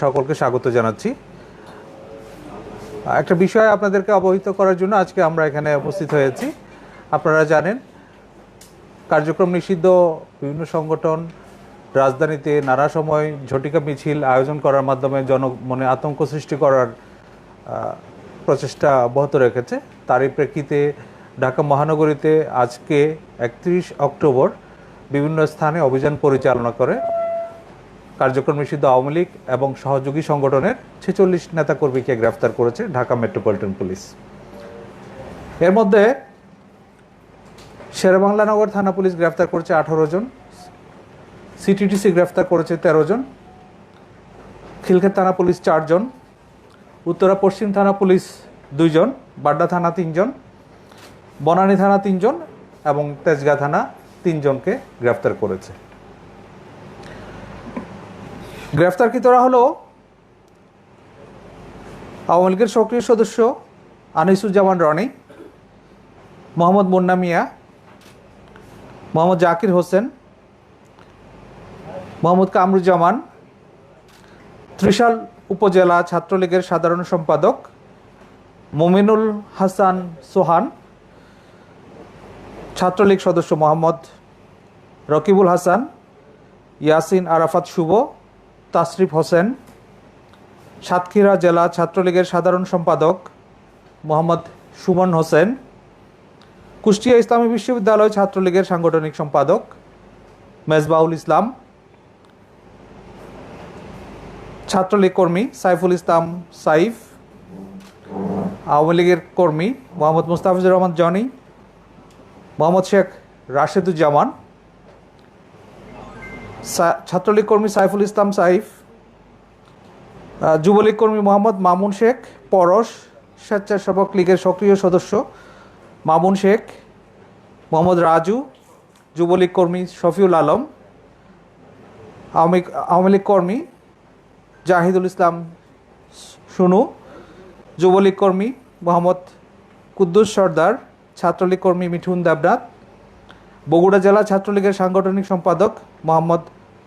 সকলকে স্বাগত জানাচ্ছি। একটা বিষয় আপনাদেরকে অবহিত করার জন্য আজকে আমরা এখানে উপস্থিত হয়েছি। আপনারা জানেন, কার্যক্রম নিষিদ্ধ বিভিন্ন সংগঠন রাজধানীতে নানা সময় ঝটিকা মিছিল আয়োজন করার মাধ্যমে জনমনে আতঙ্ক সৃষ্টি করার প্রচেষ্টা অব্যাহত রেখেছে। তারই প্রেক্ষিতে ঢাকা মহানগরীতে আজকে 31 অক্টোবর বিভিন্ন স্থানে অভিযান পরিচালনা করে কার্যক্রম নিষিদ্ধ আওয়ামী লীগ এবং সহযোগী সংগঠনের 46 নেতাকর্মীকে গ্রেফতার করেছে ঢাকা মেট্রোপলিটন পুলিশ। এর মধ্যে শেরেবাংলা নগর থানা পুলিশ গ্রেফতার করেছে 18 জন, সিটিটিসি গ্রেফতার করেছে 13 জন, খিলক্ষেত থানা পুলিশ 4 জন, উত্তরা পশ্চিম থানা পুলিশ 2 জন, বাড্ডা থানা 3 জন, বনানী থানা 3 জন এবং তেজগাঁ থানা 3 জনকে গ্রেফতার করেছে। গ্রেফতারকৃতরা হলো আওয়ামী লীগের সক্রিয় সদস্য আনিসুজ্জামান রনি, মোহাম্মদ মুন্না মিয়া, মোহাম্মদ জাকির হোসেন, মোহাম্মদ কামরুজ্জামান, ত্রিশাল উপজেলা ছাত্রলীগের সাধারণ সম্পাদক মুমিনুল হাসান সোহান, ছাত্রলীগ সদস্য মোহাম্মদ রকিবুল হাসান, ইয়াসিন আরাফাত শুভ, তাসরিফ হোসেন, সাতক্ষীরা জেলা ছাত্রলীগের সাধারণ সম্পাদক মোহাম্মদ সুমন হোসেন, কুষ্টিয়া ইসলামী বিশ্ববিদ্যালয় ছাত্রলীগের সাংগঠনিক সম্পাদক মেজবাউল ইসলাম, ছাত্রলীগ কর্মী সাইফুল ইসলাম সাইফ, আওয়ামী লীগের কর্মী মোহাম্মদ মুস্তাফিজুর রহমান জনি, মোহাম্মদ শেখ রাশেদুজ্জামান, ছাত্রলীগ কর্মী সাইফুল ইসলাম সাইফ, যুবলীগ কর্মী মোহাম্মদ মামুন শেখ পরশ, স্বেচ্ছাসেবক লীগের সক্রিয় সদস্য মামুন শেখ, মোহাম্মদ রাজু, যুবলীগ কর্মী শফিউল আলম, আওয়ামী লীগ কর্মী জাহিদুল ইসলাম সুনু, যুবলীগ কর্মী মোহাম্মদ কুদ্দুস সর্দার, ছাত্রলীগ কর্মী মিঠুন দেবনাথ, বগুড়া জেলা ছাত্রলীগের সাংগঠনিক সম্পাদক মোহাম্মদ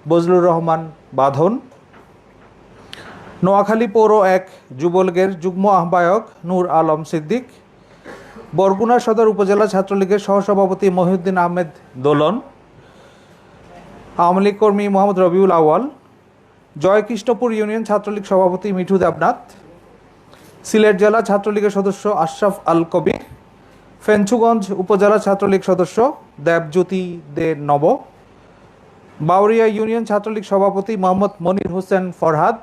বজলুর রহমান বাঁধন, নোয়াখালী পৌর 1 যুবলীগের যুগ্ম আহ্বায়ক নূর আলম সিদ্দিক, বরগুনা সদর উপজেলা ছাত্রলীগের সহসভাপতি মহিউদ্দিন আহমেদ দোলন, আওয়ামী লীগ কর্মী মোহাম্মদ রবিউল আওয়াল, জয়কৃষ্ণপুর ইউনিয়ন ছাত্রলীগ সভাপতি মিঠু দেবনাথ, সিলেট জেলা ছাত্রলীগের সদস্য আশরাফ আল কবির, ফেঞ্চুগঞ্জ উপজেলা ছাত্রলীগ সদস্য দেবজ্যোতি দে নব, বাউরিয়া ইউনিয়ন ছাত্রলীগ সভাপতি মোহাম্মদ মনির হোসেন ফরহাদ,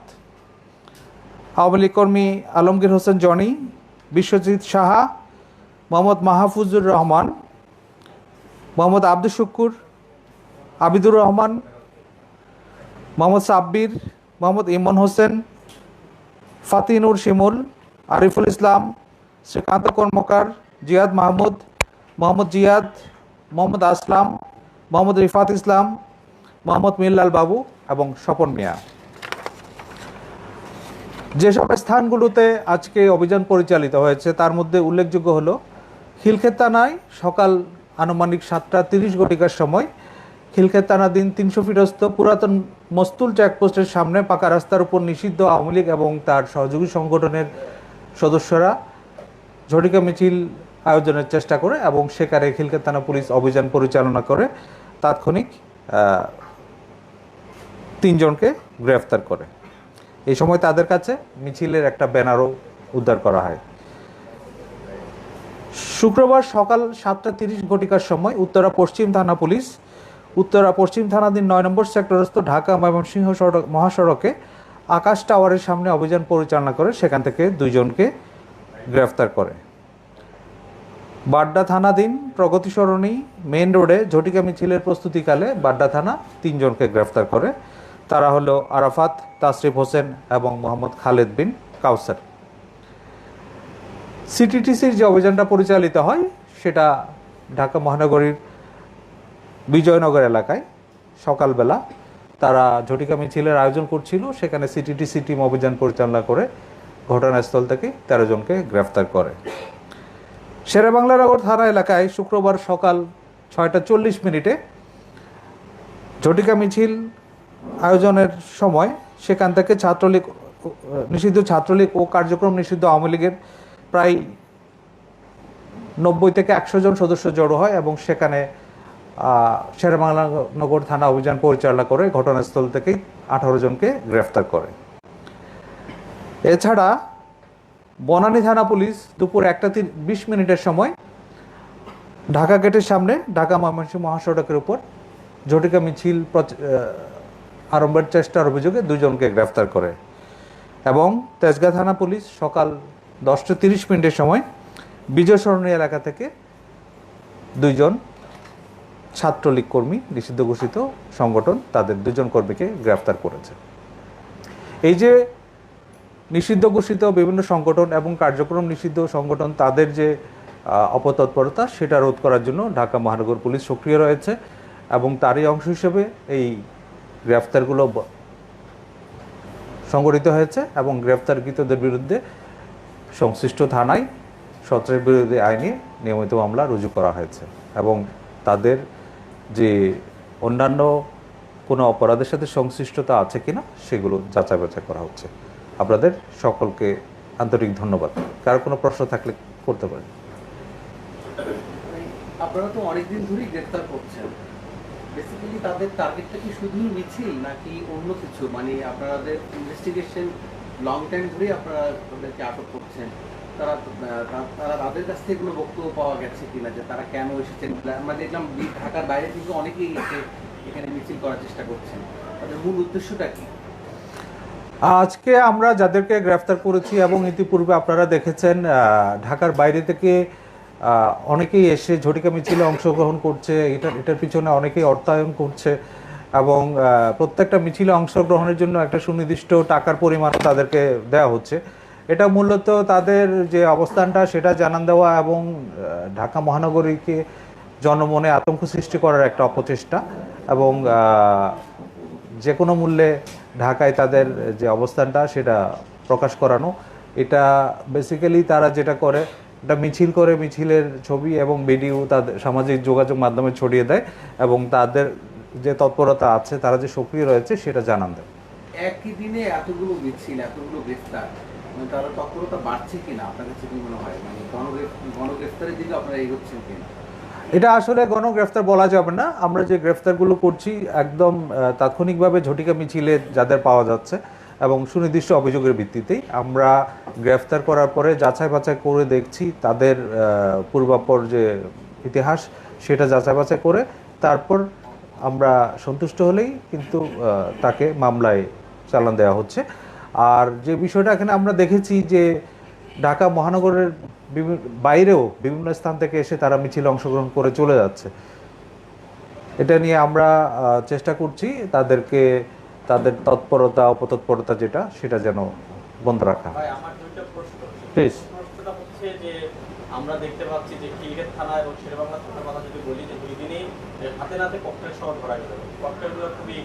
আওয়ামী লীগ কর্মী আলমগীর হোসেন জনি, বিশ্বজিৎ সাহা, মোহাম্মদ মাহফুজুর রহমান, মোহাম্মদ আব্দুল শুক্কুর, আবিদুর রহমান, মোহাম্মদ সাব্বির, মোহাম্মদ ইমন হোসেন, ফাতিনুর শিমুল, আরিফুল ইসলাম, শ্রীকান্ত কর্মকার, জিয়াদ মাহমুদ, মোহাম্মদ জিয়াদ, মোহাম্মদ আসলাম, মোহাম্মদ রিফাত ইসলাম, মোহাম্মদ মিল্লাল বাবু এবং স্বপন মিয়া। যেসব স্থানগুলোতে আজকে অভিযান পরিচালিত হয়েছে তার মধ্যে উল্লেখযোগ্য হলো খিলক্ষেত থানায় সকাল আনুমানিক 7:30 ঘটিকার সময় খিলক্ষেত থানাধীন 300 ফিটস্থ পুরাতন মস্তুল চেকপোস্টের সামনে পাকা রাস্তার উপর নিষিদ্ধ আওয়ামী লীগ এবং তার সহযোগী সংগঠনের সদস্যরা ঝটিকা মিছিল আয়োজনের চেষ্টা করে এবং সেখানে খিলক্ষেত থানা পুলিশ অভিযান পরিচালনা করে তাৎক্ষণিক 3 জনকে গ্রেফতার করে। এই সময় তাদের কাছে মিছিলের একটা ব্যানারও উদ্ধার করা হয়। শুক্রবার সকাল 7:30 ঘটিকার সময় উত্তরা পশ্চিম থানা পুলিশ উত্তরা পশ্চিম থানাধীন 9 নম্বর সেক্টরস্থ ঢাকা ময়মনসিংহ মহাসড়কে আকাশ টাওয়ারের সামনে অভিযান পরিচালনা করে সেখান থেকে 2 জনকে গ্রেফতার করে। বাড্ডা থানাধীন প্রগতি সরণি মেইন রোডে ঝটিকা মিছিলের প্রস্তুতিকালে বাড্ডা থানা 3 জনকে গ্রেফতার করে। তারা হলো আরাফাত, তাসরিফ হোসেন এবং মোহাম্মদ খালেদ বিন কাউসার। সিটিটিসির যে অভিযানটা পরিচালিত হয় সেটা ঢাকা মহানগরীর বিজয়নগর এলাকায় সকালবেলা তারা ঝটিকা মিছিলের আয়োজন করছিল, সেখানে সিটিটিসি টিম অভিযান পরিচালনা করে ঘটনাস্থল থেকে 13 জনকে গ্রেফতার করে। শেরেবাংলা নগর থানা এলাকায় শুক্রবার সকাল 6:40 ঝটিকা মিছিল আয়োজনের সময় সেখান থেকে ছাত্রলীগ নিষিদ্ধ ছাত্রলীগ ও কার্যক্রম নিষিদ্ধ আওয়ামী লীগের প্রায় 90 থেকে 100 জন সদস্য জড়ো হয় এবং সেখানে শেরেবাংলা থানা অভিযান পরিচালনা করে ঘটনাস্থল থেকে 18 জনকে গ্রেফতার করে। এছাড়া বনানী থানা পুলিশ দুপুর 1:20 সময় ঢাকা গেটের সামনে ঢাকা ময়মনসিংহ মহাসড়কের উপর ঝটিকা মিছিল আরম্ভের চেষ্টার অভিযোগে 2 জনকে গ্রেফতার করে এবং তেজগাঁ থানা পুলিশ সকাল 10:30 সময় বিজয় সরণী এলাকা থেকে 2 জন ছাত্রলীগ কর্মী, নিষিদ্ধ ঘোষিত সংগঠন, তাদের 2 জন কর্মীকে গ্রেফতার করেছে। এই যে নিষিদ্ধ ঘোষিত বিভিন্ন সংগঠন এবং কার্যক্রম নিষিদ্ধ সংগঠন, তাদের যে অপতৎপরতা সেটা রোধ করার জন্য ঢাকা মহানগর পুলিশ সক্রিয় রয়েছে এবং তারই অংশ হিসেবে এই গ্রেফতারগুলো সংগঠিত হয়েছে এবং গ্রেফতারকৃতদের বিরুদ্ধে সংশ্লিষ্ট থানায় সন্ত্রাস বিরোধী আইনে নিয়মিত মামলা রুজু করা হয়েছে এবং তাদের যে অন্যান্য কোনো অপরাধের সাথে সংশ্লিষ্টতা আছে কিনা সেগুলো যাচাই বাছাই করা হচ্ছে। আপনাদের সকলকে আন্তরিক ধন্যবাদ। কারো কোনো প্রশ্ন থাকলে করতে পারেন। আপনারা তো অনেকদিন ধরেই গ্রেফতার করছেন, বেসিক্যালি তাদের টার্গেটটা কি শুধু মিছিল নাকি অন্য কিছু? মানে আপনাদের ইনভেস্টিগেশন লং টাইম ধরেই আপনারা তাদেরকে আটক করছেন, তাদের কাছ থেকে কোনো বক্তব্য পাওয়া গেছে কিনা যে তারা কেন এসেছেন? আমরা দেখলাম ঢাকার বাইরে থেকে অনেকেই এসে এখানে মিছিল করার চেষ্টা করছেন, তাদের মূল উদ্দেশ্যটা কি? আজকে আমরা যাদেরকে গ্রেফতার করেছি এবং ইতিপূর্বে আপনারা দেখেছেন ঢাকার বাইরে থেকে অনেকেই এসে ঝটিকা মিছিলে অংশগ্রহণ করছে, এটার পিছনে অনেকেই অর্থায়ন করছে এবং প্রত্যেকটা মিছিলে অংশগ্রহণের জন্য একটা সুনির্দিষ্ট টাকার পরিমাণ তাদেরকে দেওয়া হচ্ছে। এটা মূলত তাদের যে অবস্থানটা সেটা জানান দেওয়া এবং ঢাকা মহানগরীকে জনমনে আতঙ্ক সৃষ্টি করার একটা অপচেষ্টা এবং যে কোনো মূল্যে ঢাকায় তাদের যে অবস্থানটা সেটা প্রকাশ করানো। এটা বেসিক্যালি তারা যেটা করে, এটা মিছিল করে, মিছিলের ছবি এবং ভিডিও তাদের সামাজিক যোগাযোগ মাধ্যমে ছড়িয়ে দেয় এবং তাদের যে তৎপরতা আছে, তারা যে সক্রিয় রয়েছে সেটা জানান দেয়। একই দিনে এতগুলো মিছিল, এতগুলো গ্রেফতার, মানে তারা তৎপরতা বাড়ছে কিনা আপনার কাছে কি মনে হয়? মানে গণগ্রেফতারের দিকে আপনারা এগোচ্ছেন কিনা? এটা আসলে গণগ্রেফতার বলা যাবে না। আমরা যে গ্রেফতারগুলো করছি একদম তাৎক্ষণিকভাবে ঝটিকা মিছিলে যাদের পাওয়া যাচ্ছে এবং সুনির্দিষ্ট অভিযোগের ভিত্তিতেই আমরা গ্রেফতার করার পরে যাচাই বাছাই করে দেখছি তাদের পূর্বাপর যে ইতিহাস সেটা যাচাই বাছাই করে তারপর আমরা সন্তুষ্ট হলেই কিন্তু তাকে মামলায় চালান দেওয়া হচ্ছে। আর যে বিষয়টা এখানে আমরা দেখেছি যে ঢাকা মহানগরের বাইরেও বিভিন্ন স্থান থেকে এসে তারা মিছিলে অংশগ্রহণ করে চলে যাচ্ছে। এটা নিয়ে আমরা চেষ্টা করছি তাদেরকে তাদের তৎপরতা অপতৎপরতা যেটা সেটা যেন বন্ধ রাখা হয়। আমার দুইটা প্রশ্ন। প্লিজ। প্রশ্নটা হচ্ছে যে আমরা দেখতে পাচ্ছি যে খিলগাঁও থানা এবং শেরেবাংলা থানার কথা যদি বলি যে 2 দিনেই হাতে নাতে ককটেল সহ ধরা গেল। ককটেলগুলো খুবই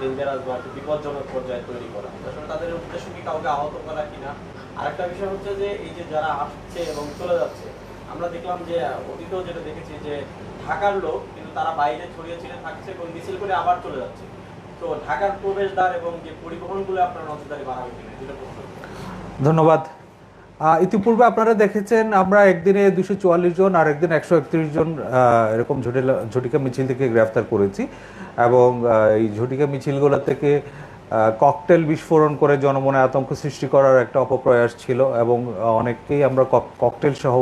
ডেঞ্জারাস বা বিপজ্জনক পর্যায়ে তৈরি করা। আসলে তাদের উদ্দেশ্য কি কাউকে আহত করা কিনা? আরেকটা বিষয় হচ্ছে যে এই যে যারা আসছে এবং চলে যাচ্ছে, আমরা দেখলাম যে অতীতেও যেটা দেখেছি যে ঢাকার লোক কিন্তু তারা বাইরে ছড়িয়ে ছিটিয়ে থাকছে এবং মিছিল করে আবার চলে যাচ্ছে। তো ঢাকার প্রবেশদ্বার এবং যে পরিবহনগুলো আপনারা নজরদারি বাড়াবেন কিনা, যেটা প্রশ্ন। ধন্যবাদ। ইতিপূর্বে আপনারা দেখেছেন আমরা একদিনে 244 জন আর একদিন 131 জন এরকম ঝটিকা মিছিল থেকে গ্রেফতার করেছি এবং এই ঝটিকা মিছিলগুলো থেকে ককটেল বিস্ফোরণ করে জনমনে আতঙ্ক সৃষ্টি করার একটা অপপ্রয়াস ছিল এবং অনেককেই আমরা ককটেল সহ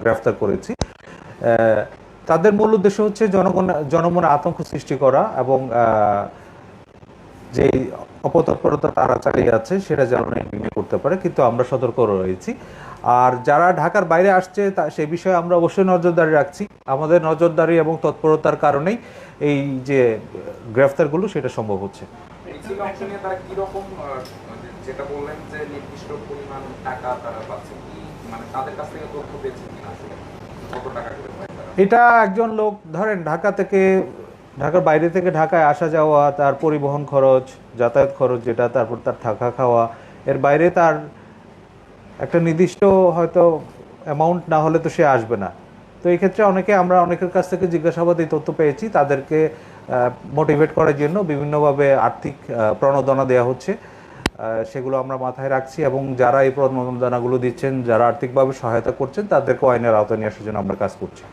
গ্রেফতার করেছি। তাদের মূল উদ্দেশ্য হচ্ছে জনমনে আতঙ্ক সৃষ্টি করা এবং যে অপতৎপরতা তারা চালিয়ে আছে সেটা যেন নির্বিঘ্নে করতে পারে, কিন্তু আমরা সতর্ক রয়েছি। আর যারা ঢাকার বাইরে আসছে সেই বিষয়ে আমরা অবশ্যই নজরদারি রাখছি। আমাদের নজরদারি এবং তৎপরতার কারণেই এই যে গ্রেফতারগুলো সেটা সম্ভব হচ্ছে। তারা কি রকম, যেটা বললেন যে নির্দিষ্ট পরিমাণ টাকা তারা পাচ্ছে, কি মানে তাদের কাছ থেকে তথ্য পেয়েছেন কিনা, আসলে কত টাকা করে পায় তারা? এটা একজন লোক ধরেন ঢাকার বাইরে থেকে ঢাকায় আসা যাওয়া, তার পরিবহন খরচ, যাতায়াত খরচ যেটা, তারপর তার থাকা খাওয়া, এর বাইরে তার একটা নির্দিষ্ট হয়তো অ্যামাউন্ট না হলে তো সে আসবে না। তো এই ক্ষেত্রে আমরা অনেকের কাছ থেকে জিজ্ঞাসাবাদ এই তথ্য পেয়েছি, তাদেরকে মোটিভেট করার জন্য বিভিন্নভাবে আর্থিক প্রণোদনা দেওয়া হচ্ছে। সেগুলো আমরা মাথায় রাখছি এবং যারা এই প্রণোদনাগুলো দিচ্ছেন, যারা আর্থিকভাবে সহায়তা করছেন, তাদেরকে আইনের আওতায় নিয়ে আসার জন্য আমরা কাজ করছি।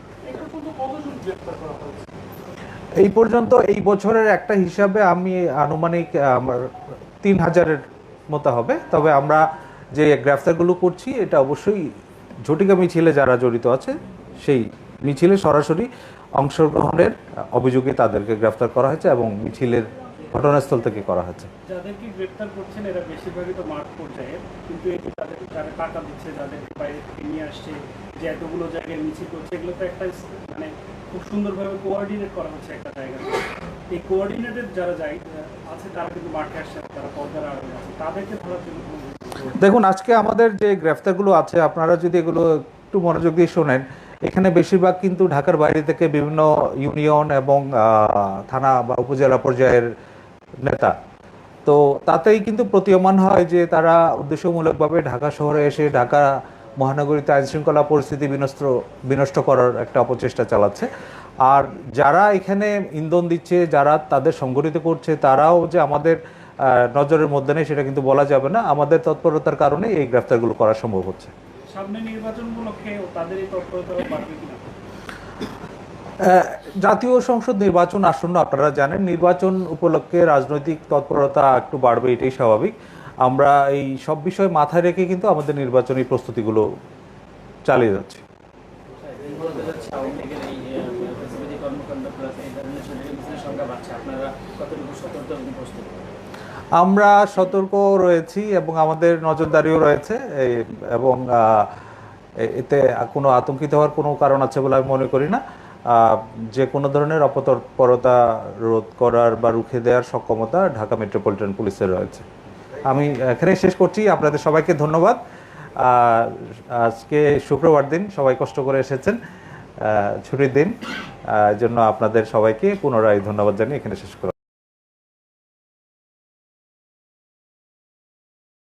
এই পর্যন্ত এই বছরের একটা হিসাবে আমি আনুমানিক আমার 3000-এর মতো হবে। তবে আমরা যে গ্রেফতারগুলো করছি এটা অবশ্যই ঝটিকা মিছিলে যারা জড়িত আছে সেই মিছিলে সরাসরি অংশগ্রহণের অভিযোগে তাদেরকে গ্রেফতার করা হয়েছে এবং মিছিলের ঘটনাস্থল থেকে করা হয়েছে। যাদেরকে গ্রেপ্তার করছেন এরা বেশিরভাগই তো মাঠ পর্যায়ে, কিন্তু এই যে তাদেরকে যারা টাকা দিচ্ছে, যাদেরকে বাইরে থেকে নিয়ে আসছে, যে এতগুলো জায়গায় মিছিল করছে, এগুলো তো একটা মানে খুব সুন্দরভাবে কোঅর্ডিনেট করা হচ্ছে একটা জায়গায়। এই কোঅর্ডিনেটেড যারা আছে তারা কিন্তু মাঠে আসছে, তারা পর্দার আড়ালে আছে, তাদেরকে ধরার জন্য দেখুন, আজকে আমাদের যে গ্রেফতারগুলো আছে, আপনারা যদি এগুলো একটু মনোযোগ দিয়ে শোনেন, এখানে বেশিরভাগ কিন্তু ঢাকার বাইরে থেকে বিভিন্ন ইউনিয়ন এবং থানা বা উপজেলা পর্যায়ের নেতা। তো তাতেই কিন্তু প্রতীয়মান হয় যে তারা উদ্দেশ্যমূলকভাবে ঢাকা শহরে এসে ঢাকা মহানগরীতে আইনশৃঙ্খলা পরিস্থিতি বিনষ্ট করার একটা অপচেষ্টা চালাচ্ছে। আর যারা এখানে ইন্ধন দিচ্ছে, যারা তাদের সংগঠিত করছে, তারাও যে আমাদের নজরের মধ্যে নেই সেটা কিন্তু বলা যাবে না। আমাদের তৎপরতার কারণে এই গ্রেফতারগুলো করা সম্ভব হচ্ছে। সামনে নির্বাচন উপলক্ষে তাদের এই তৎপরতা বাড়বে কিনা? জাতীয় সংসদ নির্বাচন আসন্ন, আপনারা জানেন, নির্বাচন উপলক্ষে রাজনৈতিক তৎপরতা একটু বাড়বে, এটাই স্বাভাবিক। আমরা এই সব বিষয় মাথায় রেখে কিন্তু আমাদের নির্বাচনী প্রস্তুতিগুলো চালিয়ে যাচ্ছি। আমরা সতর্ক রয়েছি এবং আমাদের নজরদারিও রয়েছে এবং এতে কোনো আতঙ্কিত হওয়ার কোনো কারণ আছে বলে আমি মনে করি না। যে কোনো ধরনের অপতৎপরতা রোধ করার বা রুখে দেওয়ার সক্ষমতা ঢাকা মেট্রোপলিটন পুলিশের রয়েছে। আমি এখানে শেষ করছি। আপনাদের সবাইকে ধন্যবাদ। আজকে শুক্রবার দিন, সবাই কষ্ট করে এসেছেন, ছুটির দিন, জন্য আপনাদের সবাইকে পুনরায় ধন্যবাদ জানিয়ে এখানে শেষ করা।